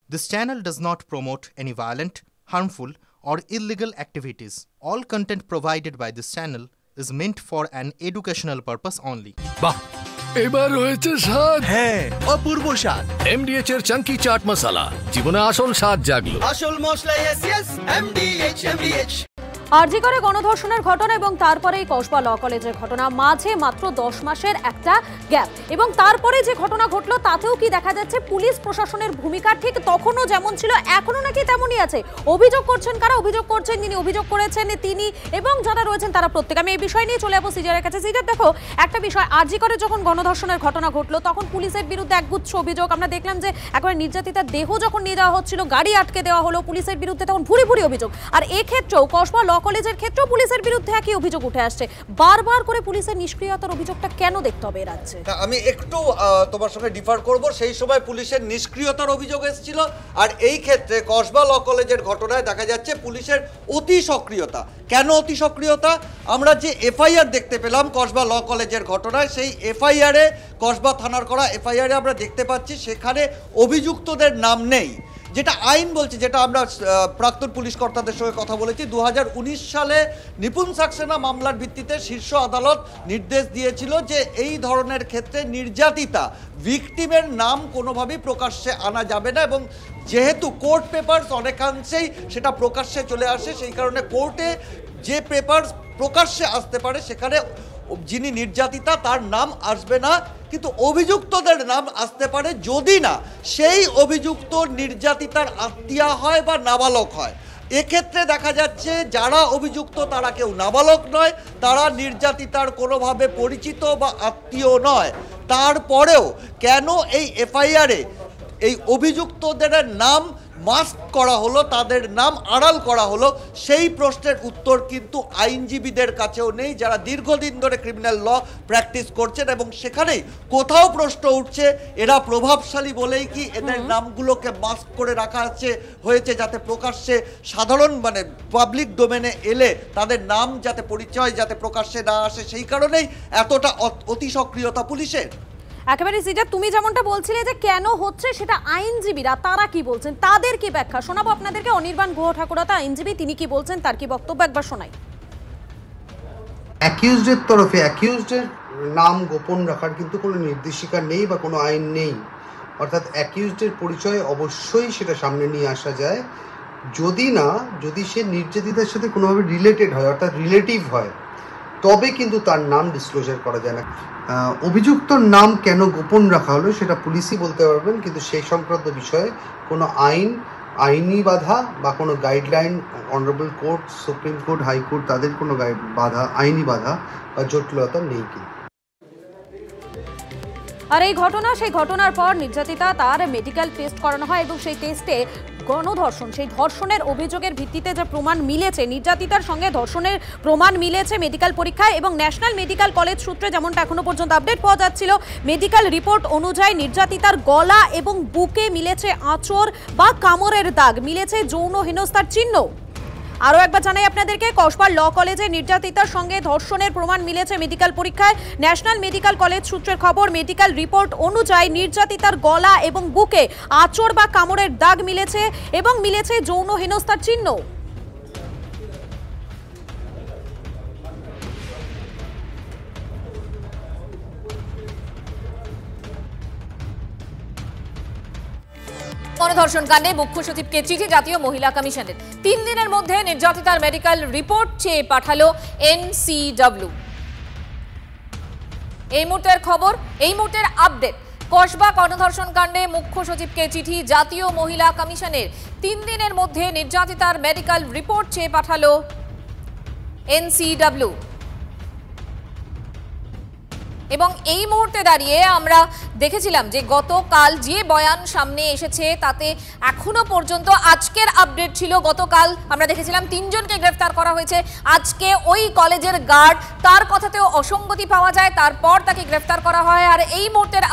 This channel does not promote any violent, harmful, or illegal activities. All content provided by this channel is meant for an educational purpose only. বাহ এবার হয়েছে স্বাদ। হ্যাঁ, অপূর্ব স্বাদ। এমডিএচ এর চাঙ্কি চাট মশলা জীবনে আসল স্বাদ জাগলো। আসল মশলা এসএস এমডিএচ। আরজি করে গণধর্ষণের ঘটনা এবং তারপরেই কসবা ল কলেজের ঘটনা, মাঝে মাত্র 10 মাসের একটা গ্যাপ, এবং তারপরে যে ঘটনা ঘটলো তাতেও কি দেখা যাচ্ছে পুলিশ প্রশাসনের ভূমিকা ঠিক তখনও যেমন ছিল এখনো নাকি তেমনই আছে। অভিযোগ করছেন কারা? অভিযোগ করছেন যিনি অভিযোগ করেছেন তিনি এবং যারা রয়েছেন তারা প্রত্যেকে। আমি এই বিষয় নিয়ে চলে যাবো সিজারের কাছে। সিজার, দেখো একটা বিষয়, আরজি করে যখন গণধর্ষণের ঘটনা ঘটলো তখন পুলিশের বিরুদ্ধে একগুচ্ছ অভিযোগ। আমরা দেখলাম যে একবার নির্যাতিতার দেহ যখন নিয়ে যাওয়া হচ্ছিল, গাড়ি আটকে দেওয়া হলো, পুলিশের বিরুদ্ধে তখন ভুরি ভুরি অভিযোগ। আর এক্ষেত্রেও কসবা ল কলেজের ক্ষেত্রেও পুলিশের বিরুদ্ধে একই অভিযোগ উঠে আসছে। বারবার করে পুলিশের নিষ্ক্রিয়তার অভিযোগটা কেন দেখতে হবে এর রাজ্যে? আমি একটু তোমার সঙ্গে ডিফার করব। সেই সময় পুলিশের নিষ্ক্রিয়তার অভিযোগ এসেছিল, আর এই ক্ষেত্রে কসবা ল কলেজের ঘটনায় দেখা যাচ্ছে পুলিশের অতি সক্রিয়তা। কেন অতি সক্রিয়তা? আমরা যে এফআইআর দেখতে পেলাম কসবা ল কলেজের ঘটনায়, সেই এফআইআরে, কসবা থানার করা এফআইআরে আমরা দেখতে পাচ্ছি সেখানে অভিযুক্তদের নাম নেই। যেটা আইন বলছে, যেটা আমরা প্রাক্তন পুলিশ কর্তাদের সঙ্গে কথা বলেছি, 2019 সালে নিপুণ সাক্সেনা মামলার ভিত্তিতে শীর্ষ আদালত নির্দেশ দিয়েছিল যে এই ধরনের ক্ষেত্রে নির্যাতিতা ভিকটিমের নাম কোনোভাবেই প্রকাশ্যে আনা যাবে না, এবং যেহেতু কোর্ট পেপারস অনেকাংশেই সেটা প্রকাশ্যে চলে আসে, সেই কারণে কোর্টে যে পেপারস প্রকাশ্যে আসতে পারে সেখানে যিনি নির্যাতিতা তার নাম আসবে না, কিন্তু অভিযুক্তদের নাম আসতে পারে যদি না সেই অভিযুক্ত নির্যাতিতার আত্মীয়া হয় বা নাবালক হয়। এক্ষেত্রে দেখা যাচ্ছে যারা অভিযুক্ত তারা কেউ নাবালক নয়, তারা নির্যাতিতার কোনোভাবে পরিচিত বা আত্মীয় নয়। তারপরেও কেন এই এফআইআরে এই অভিযুক্তদের নাম মাস্ক করা হলো, তাদের নাম আড়াল করা হলো, সেই প্রশ্নের উত্তর কিন্তু আইনজীবীদের কাছেও নেই, যারা দীর্ঘদিন ধরে ক্রিমিনাল ল প্র্যাকটিস করছেন। এবং সেখানেই কোথাও প্রশ্ন উঠছে এরা প্রভাবশালী বলেই কি এদের নামগুলোকে মাস্ক করে রাখা হয়েছে যাতে প্রকাশ্যে সাধারণ পাবলিক ডোমেনে এলে তাদের নাম যাতে পরিচয় যাতে প্রকাশ্যে না আসে, সেই কারণেই এতটা অতি সক্রিয়তা পুলিশের। একেবারে সিজার, তুমি যেমনটা বলছিলে যে কেন হচ্ছে সেটা আইনজীবীরা তারা কি বলছেন, তাদের কি ব্যাখ্যা শোনাবো আপনাদেরকে। অনির্বাণ গুহ ঠাকুরতা আইনজীবী, তিনি কি বলছেন তার কি বক্তব্য একবার শোনাই। অ্যাকিউজডের তরফে অ্যাকিউজডের নাম গোপন রাখার কিন্তু কোনো নির্দেশিকা নেই বা কোনো আইন নেই। অর্থাৎ অ্যাকিউজডের পরিচয় অবশ্যই সেটা সামনে নিয়ে আসা যায় যদি সে নির্যাতিতার সাথে কোনোভাবে রিলেটেড হয়, অর্থাৎ রিলেটিভ হয়, তবে কিন্তু তার নাম ডিসক্লোজার করা যায় না। অভিযুক্তর নাম কেন গোপন রাখা হলো সেটা পুলিশই বলতে পারবেন, কিন্তু সেই সংক্রান্ত বিষয়ে কোনো আইনি বাধা বা কোনো guideline honourable court, supreme court, high court তাদের কোনো আইনি বাধা বা জটিলতা নেই। কিন্তু আর এই ঘটনা, সেই ঘটনার পর নির্যাতিতা তার মেডিকেল টেস্ট করানো হয় এবং সেই টেস্টে গণধর্ষণ, সেই ধর্ষণের অভিযোগের ভিত্তিতে যে প্রমাণ মিলেছে, নির্যাতিতার সঙ্গে ধর্ষণের প্রমাণ মিলেছে মেডিকেল পরীক্ষায়, এবং ন্যাশনাল মেডিকেল কলেজ সূত্রে যেমনটা এখনো পর্যন্ত আপডেট পাওয়া যাচ্ছিল, মেডিকেল রিপোর্ট অনুযায়ী নির্যাতিতার গলা এবং বুকে মিলেছে আঁচড় বা কামড়ের দাগ, মিলেছে যৌন হেনস্থার চিহ্ন। আরও একবার জানাই আপনাদেরকে, কসবা ল কলেজে নির্যাতিতার সঙ্গে ধর্ষণের প্রমাণ মিলেছে মেডিকেল পরীক্ষায়। ন্যাশনাল মেডিকেল কলেজ সূত্রের খবর, মেডিকেল রিপোর্ট অনুযায়ী নির্যাতিতার গলা এবং বুকে আঁচড় বা কামড়ের দাগ মিলেছে এবং মিলেছে যৌন হেনস্থার চিহ্ন। গণধর্ষণ কাণ্ডে মুখ্য সচিবকে চিঠি জাতীয় মহিলা কমিশনের। 3 দিনের মধ্যে নির্যাতিতার মেডিকেল রিপোর্ট চেয়ে পাঠালো এনসিডব্লিউ। এই মুহূর্তের খবর, এই মুহূর্তের আপডেট। কসবা গণধর্ষণ কাণ্ডে মুখ্য সচিবকে চিঠি জাতীয় মহিলা কমিশনের। 3 দিনের মধ্যে নির্যাতিতার মেডিকেল রিপোর্ট চেয়ে পাঠালো এনসিডব্লিউ। এবং এই মুহূর্তে দাঁড়িয়ে আমরা দেখেছিলাম যে গতকাল যে বয়ান সামনে এসেছে তাতে এখনো পর্যন্ত আজকের আপডেট ছিল, গতকাল আমরা দেখেছিলাম 3 জনকে গ্রেফতার করা হয়েছে, আজকে ওই কলেজের গার্ড তার কথাতেও অসঙ্গতি পাওয়া যায়, তারপর তাকে গ্রেফতার করা হয়। আর এই মুহূর্তের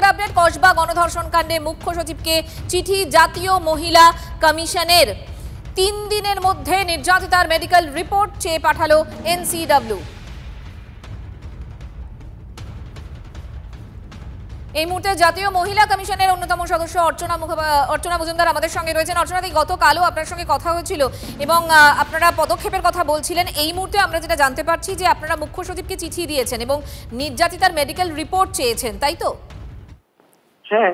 আপডেট কসবা গণধর্ষণ কাণ্ডে মুখ্য সচিবকে চিঠি জাতীয় মহিলা কমিশনের। 3 দিনের মধ্যে নির্যাতিতার মেডিকেল রিপোর্ট চেয়ে পাঠালো এনসিডব্লিউ। এই মুহূর্তে জাতীয় মহিলা কমিশনের অন্যতম সদস্য অর্চনা মজুমদার আমাদের সঙ্গে রয়েছেন। অর্চনাদি, গতকালও আপনার সঙ্গে কথা হয়েছিল এবং আপনারা পদক্ষেপের কথা বলছিলেন। এই মুহূর্তে আমরা যেটা জানতে পারছি যে আপনারা মুখ্য সচিবকে চিঠি দিয়েছেন এবং নির্যাতিতার মেডিকেল রিপোর্ট চেয়েছেন, তাই তো? হ্যাঁ,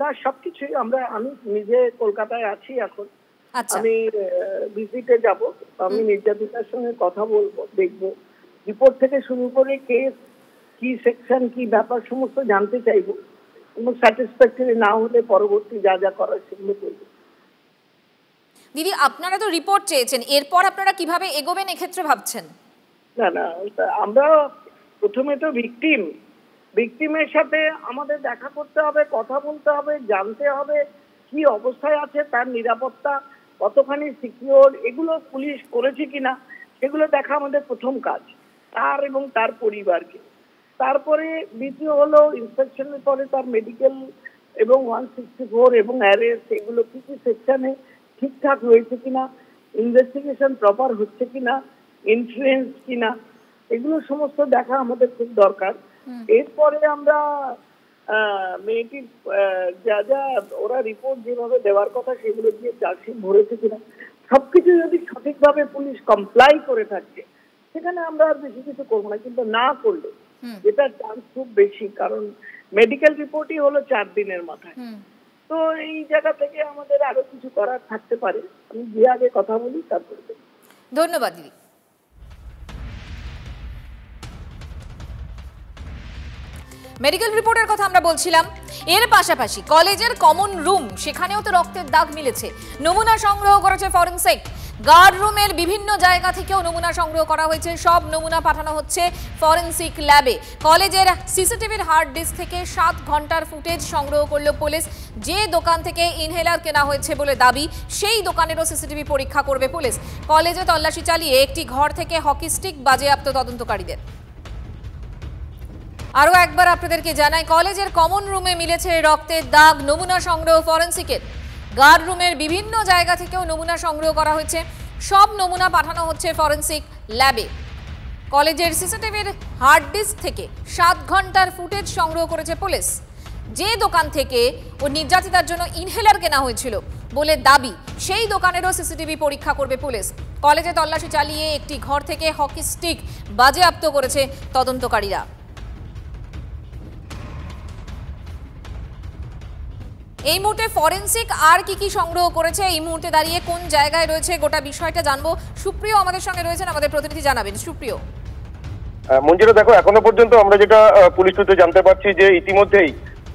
না সবকিছুই আমি নিজে কলকাতায় আছি এখন। আচ্ছা, আমি ভিজিটে যাব, আমি নির্যাতিতার সঙ্গে কথা বলবো, দেখবো রিপোর্ট থেকে শুরু করে কেস কি সেকশন কি ব্যাপার সমস্ত জানতে চাইবো এবং স্যাটিসফ্যাক্টরি না হলে পরবর্তী যা যা করার সেগুলো করবো। দিদি, আপনারা তো রিপোর্ট চেয়েছেন, এরপর আপনারা কিভাবে এগোবেন এক্ষেত্রে ভাবছেন? না, আমরা প্রথমে তো ভিকটিমের সাথে আমাদের দেখা করতে হবে, কথা বলতে হবে, জানতে হবে কি অবস্থায় আছে, তার নিরাপত্তা কতখানি সিকিউর, এগুলো পুলিশ করেছে কিনা সেগুলো দেখা আমাদের প্রথম কাজ, তার এবং তার পরিবারকে। তারপরে দ্বিতীয় হলো ইন্সপেকশনের পরে তার মেডিকেল এবং 164 এবং অ্যারেস্ট, এগুলো কি কি সেকশনে ঠিকঠাক হয়েছে কিনা, ইনভেস্টিগেশন প্রপার হচ্ছে কিনা, ইনফ্লুয়েন্স কিনা, এগুলো সমস্ত দেখা আমাদের খুব দরকার। এরপরে আমরা মেয়েটির যা যা ওরা রিপোর্ট যেভাবে দেওয়ার কথা সেগুলো দিয়ে চার্জশিট ভরেছে কিনা, সবকিছু যদি সঠিকভাবে পুলিশ কমপ্লাই করে থাকে সেখানে আমরা আর বেশি কিছু করবো না। কিন্তু না করলে এটা চান্স খুব বেশি, কারণ মেডিকেল রিপোর্টই হলো 4 দিনের মাথায়। তো এই জায়গা থেকে আমাদের আরো কিছু করার থাকতে পারে, আমি গিয়ে আগে কথা বলি তারপরে। ধন্যবাদ দিদি। মেডিকেল রিপোর্টের কথা আমরা বলছিলাম। এর পাশাপাশি কলেজের কমন রুম, সেখানেও তো রক্তের দাগ মিলেছে। নমুনা সংগ্রহ করেছে ফরেনসিক। গার্ড রুমের বিভিন্ন জায়গা থেকেও নমুনা সংগ্রহ করা হয়েছে, সব নমুনা পাঠানো হচ্ছে ফরেনসিক ল্যাবে। কলেজের সিসিটিভির হার্ড ডিস্ক থেকে 7 ঘন্টার ফুটেজ সংগ্রহ করল পুলিশ। যে দোকান থেকে ইনহেলার কেনা হয়েছে বলে দাবি, সেই দোকানেরও সিসিটিভি পরীক্ষা করবে পুলিশ। কলেজে তল্লাশি চালিয়ে একটি ঘর থেকে হকি স্টিক বাজেয়াপ্ত তদন্তকারীদের। আরও একবার আপনাদেরকে জানাই, কলেজের কমন রুমে মিলেছে রক্তের দাগ, নমুনা সংগ্রহ ফরেনসিকের। গার্ড রুমের বিভিন্ন জায়গা থেকেও নমুনা সংগ্রহ করা হয়েছে, সব নমুনা পাঠানো হচ্ছে ফরেনসিক ল্যাবে। কলেজের সিসিটিভির হার্ড ডিস্ক থেকে 7 ঘন্টার ফুটেজ সংগ্রহ করেছে পুলিশ। যে দোকান থেকে ও নির্যাতিতার জন্য ইনহেলার কেনা হয়েছিল বলে দাবি, সেই দোকানেরও সিসিটিভি পরীক্ষা করবে পুলিশ। কলেজে তল্লাশি চালিয়ে একটি ঘর থেকে হকি স্টিক বাজেয়াপ্ত করেছে তদন্তকারীরা। এই মুহূর্তে ফরেনসিক আর কি সংগ্রহ করেছে, এই মুহূর্তে দাঁড়িয়ে কোন জায়গায় রয়েছে, গোটা বিষয়টা জানবো। সুপ্রিয় আমাদের সঙ্গে রয়েছেন, আমাদের প্রতিনিধি জানাবেন। সুপ্রিয়। মঞ্জিরা, দেখো, এখনো পর্যন্ত আমরা যেটা পুলিশ সূত্রে জানতে পারছি যে ইতিমধ্যেই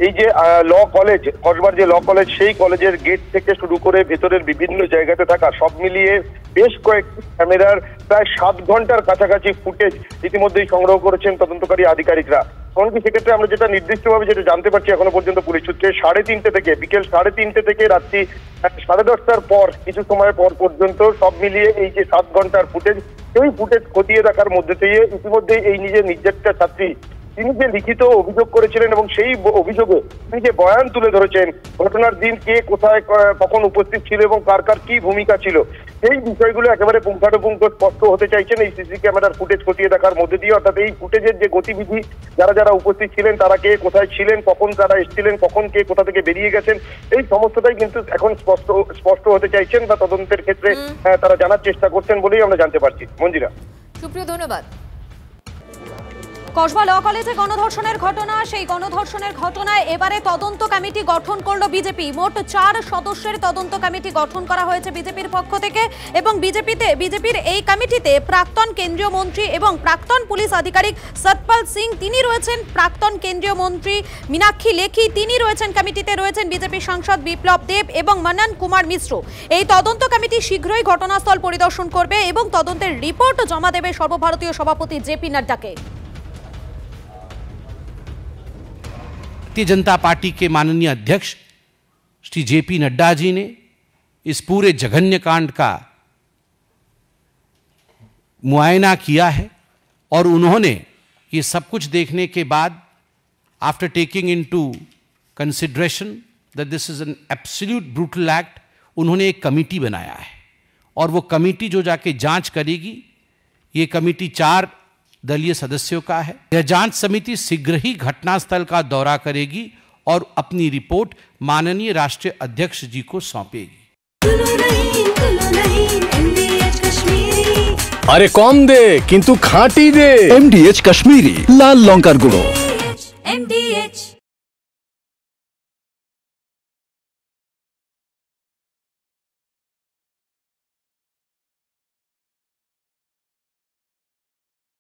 এই যে ল কলেজ, কসবার যে ল কলেজ, সেই কলেজের গেট থেকে শুরু করে ভেতরের বিভিন্ন জায়গাতে থাকা সব মিলিয়ে বেশ কয়েকটি ক্যামেরার প্রায় 7 ঘন্টার কাছাকাছি ফুটেজ ইতিমধ্যেই সংগ্রহ করেছেন তদন্তকারী আধিকারিকরা। এমনকি সেক্ষেত্রে আমরা যেটা নির্দিষ্টভাবে যেটা জানতে পারছি এখনো পর্যন্ত পুলিশ সূত্রে, 3:30 থেকে বিকেল 3:30 থেকে রাত্রি 10:30টার পর কিছু সময় পর পর্যন্ত সব মিলিয়ে এই যে 7 ঘন্টার ফুটেজ, সেই ফুটেজ খতিয়ে দেখার মধ্যে দিয়ে ইতিমধ্যেই এই নিজের নির্যাতিতা ছাত্রী তিনি যে লিখিত অভিযোগ করেছিলেন এবং সেই অভিযোগে তিনি যে বয়ান তুলে ধরেছেন, ঘটনার দিন কে কোথায় কখন উপস্থিত ছিল এবং কার কার কি ভূমিকা ছিল, সেই বিষয়গুলো একেবারে পুঙ্খানুপুঙ্খ স্পষ্ট হতে চাইছেন এই সিসি ক্যামেরার ফুটেজ খতিয়ে দেখার মধ্যে দিয়ে। অর্থাৎ এই ফুটেজের যে গতিবিধি, যারা যারা উপস্থিত ছিলেন তারা কে কোথায় ছিলেন, কখন তারা এসেছিলেন, কখন কে কোথা থেকে বেরিয়ে গেছেন, এই সমস্তটাই কিন্তু এখন স্পষ্ট হতে চাইছেন বা তদন্তের ক্ষেত্রে তারা জানার চেষ্টা করছেন বলেই আমরা জানতে পারছি। মঞ্জিরা। সুপ্রিয়, ধন্যবাদ। কসবা ল কলেজে গণধর্ষণের ঘটনা, সেই গণধর্ষণের ঘটনায় এবারে তদন্ত কমিটি গঠন করলো বিজেপি। মোট 4 সদস্যের তদন্ত কমিটি গঠন করা হয়েছে বিজেপির পক্ষ থেকে এবং বিজেপির এই কমিটিতে প্রাক্তন কেন্দ্রীয় মন্ত্রী এবং প্রাক্তন পুলিশ আধিকারিক সতপাল সিং তিনি রয়েছেন, প্রাক্তন কেন্দ্রীয় মন্ত্রী মীনাক্ষী লেখি তিনি রয়েছেন কমিটিতে, রয়েছেন বিজেপি সাংসদ বিপ্লব দেব এবং মনন কুমার মিশ্র। এই তদন্ত কমিটি শীঘ্রই ঘটনাস্থল পরিদর্শন করবে এবং তদন্তের রিপোর্ট জমা দেবে সর্বভারতীয় সভাপতি জেপি নাড্ডাকে। भारतीय जनता पार्टी के माननीय अध्यक्ष श्री जेपी नड्डा जी ने इस पूरे जघन्य कांड का मुआयना किया है और उन्होंने ये सब कुछ देखने के बाद, after taking into consideration that this is an absolute brutal act, उन्होंने एक कमेटी बनाया है और वो कमेटी जो जाके जांच करेगी, ये कमेटी 4 दलीय सदस्यों का है। यह जांच समिति शीघ्र ही घटनास्थल का दौरा करेगी और अपनी रिपोर्ट माननीय राष्ट्रीय अध्यक्ष जी को सौंपेगी। अरे कम दे किंतु खाटी दे। MDH कश्मीरी लाल लौंकार गुड़ो। MDH